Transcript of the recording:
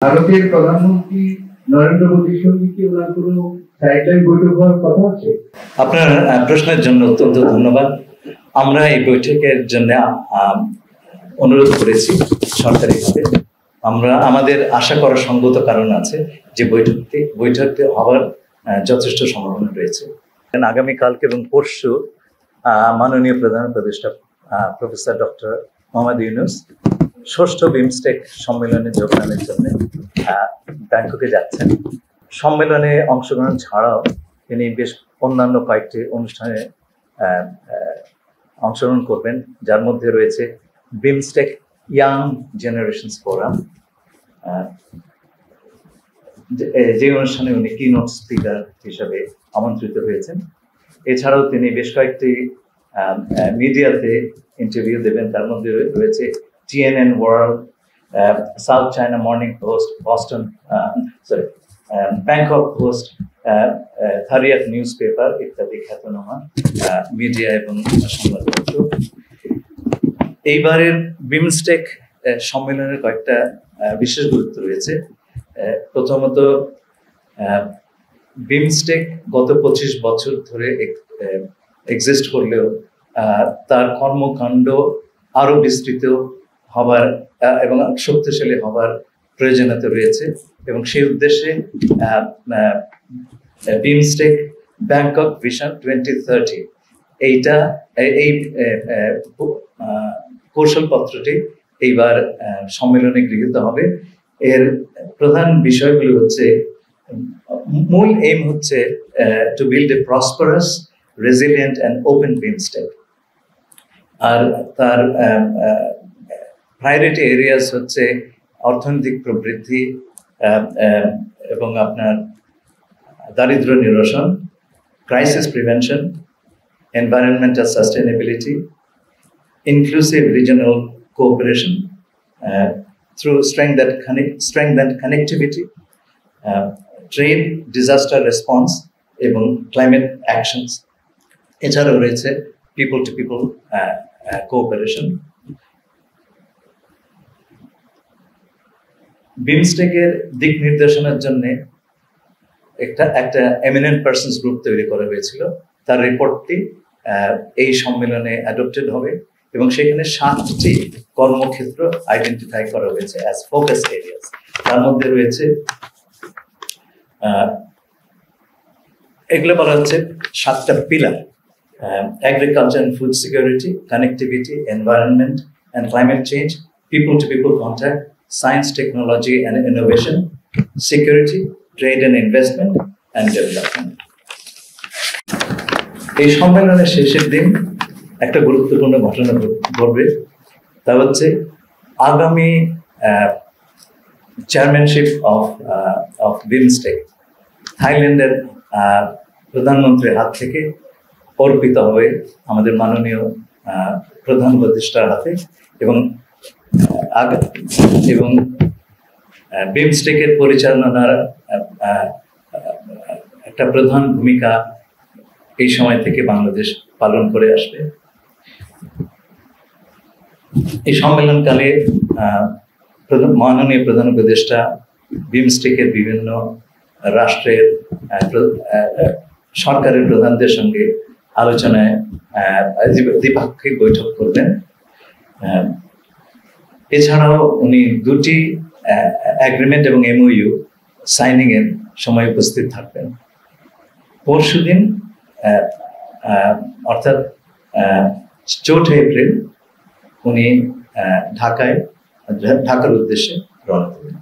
ভারতের প্রধানমন্ত্রী নরেন্দ্র মোদীর সঙ্গে কি ওনার কোনো সাইডলাইন বৈঠক হওয়ার কথা আছে? আপনার প্রশ্নের জন্য অত্যন্ত ধন্যবাদ। আমরা এই বৈঠকের জন্য অনুরোধ করেছি সরকারিভাবে। আমরা আমাদের আশা করার সঙ্গত কারণ আছে যে বৈঠকটি হওয়ার যথেষ্ট সম্ভাবনা রয়েছে। আগামীকালকে এবং পরশু মাননীয় প্রধান উপদেষ্টা প্রফেসর ডক্টর মোহাম্মদ ইউনূস ষষ্ঠ বিমস্টেক সম্মেলনে যোগদানের জন্য ব্যাংককে যাচ্ছেন। সম্মেলনে অংশগ্রহণ ছাড়াও তিনি বেশ অন্যান্য কয়েকটি অনুষ্ঠানে অংশগ্রহণ করবেন, যার মধ্যে রয়েছে বিমস্টেক ইয়াং জেনারেশনস ফোরাম, যে অনুষ্ঠানে উনি কিনোট স্পিকার হিসাবে আমন্ত্রিত হয়েছেন। এছাড়াও তিনি বেশ কয়েকটি মিডিয়াতে ইন্টারভিউ দেবেন, তার মধ্যে রয়েছে TNN world, south China morning post, Bangkok post, Thairath news paper ইত্যাদি খ্যাতনামা মিডিয়া এবং সংবাদপত্র। এইবারের বিমস্টেক সম্মেলনের কয়েকটা বিশেষ গুরুত্ব রয়েছে। প্রথমত, বিমস্টেক গত 25 বছর ধরে এক্সিস্ট করলেও তার কর্মকাণ্ড আরো বিস্তৃত হবার এবং শক্তিশালী হবার প্রয়োজনীয়তা রয়েছে, এবং সেই উদ্দেশ্যে বিমস্টেক ব্যাংকক ভিশন 2030 এই কৌশলপত্রটি এইবার সম্মেলনে গৃহীত হবে। এর প্রধান বিষয়গুলো হচ্ছে, মূল এইম হচ্ছে to build a prosperous, resilient and open BIMSTEC. আর তার প্রায়োরিটি এরিয়াস হচ্ছে অর্থনৈতিক প্রবৃদ্ধি এবং আপনার দারিদ্র্য নিরসন, crisis prevention, environmental sustainability, inclusive regional cooperation through strengthened connectivity, trade, disaster response এবং climate actions. এছাড়াও রয়েছে people to people cooperation. বিমস্টেকের দিক নির্দেশনার জন্য একটা এমিনেন্ট পার্সনস গ্রুপ তৈরি করা হয়েছিল। তার রিপোর্টটি এই সম্মেলনে অ্যাডপ্টেড হবে এবং সেখানে 7টি কর্মক্ষেত্র আইডেন্টিফাই করা হয়েছে অ্যাজ ফোকাস এরিয়াস। তার মধ্যে রয়েছে, এগুলো বলা হচ্ছে 7টা pillar: agriculture and food security, connectivity, environment and climate change, people to people contact, science, technology and innovation, security, trade and investment and development. এই সম্মেলনের শেষের দিন একটা গুরুত্বপূর্ণ ঘটনা ঘটবে, তা হচ্ছে আগামী চেয়ারম্যানশিপ অফ বিমস্টেক থাইল্যান্ডের প্রধানমন্ত্রীর হাত থেকে অর্পিত হবে আমাদের মাননীয় প্রধান উপদেষ্টার হাতে, এবং বিমস্টেকের পরিচালনার একটা প্রধান ভূমিকা এই সময় থেকে বাংলাদেশ পালন করে আসবে। এই সম্মেলনকালে মাননীয় প্রধান উপদেষ্টা বিমস্টেকের বিভিন্ন রাষ্ট্রের সরকারের প্রধানদের সঙ্গে আলোচনায় দ্বিপাক্ষিক বৈঠক করবেন। এছাড়াও উনি 2টি এগ্রিমেন্ট এবং MOU সাইনিং এর সময় উপস্থিত থাকবেন। পরশুদিন অর্থাৎ 4 এপ্রিল উনি ঢাকার উদ্দেশ্যে রওনা দেবেন।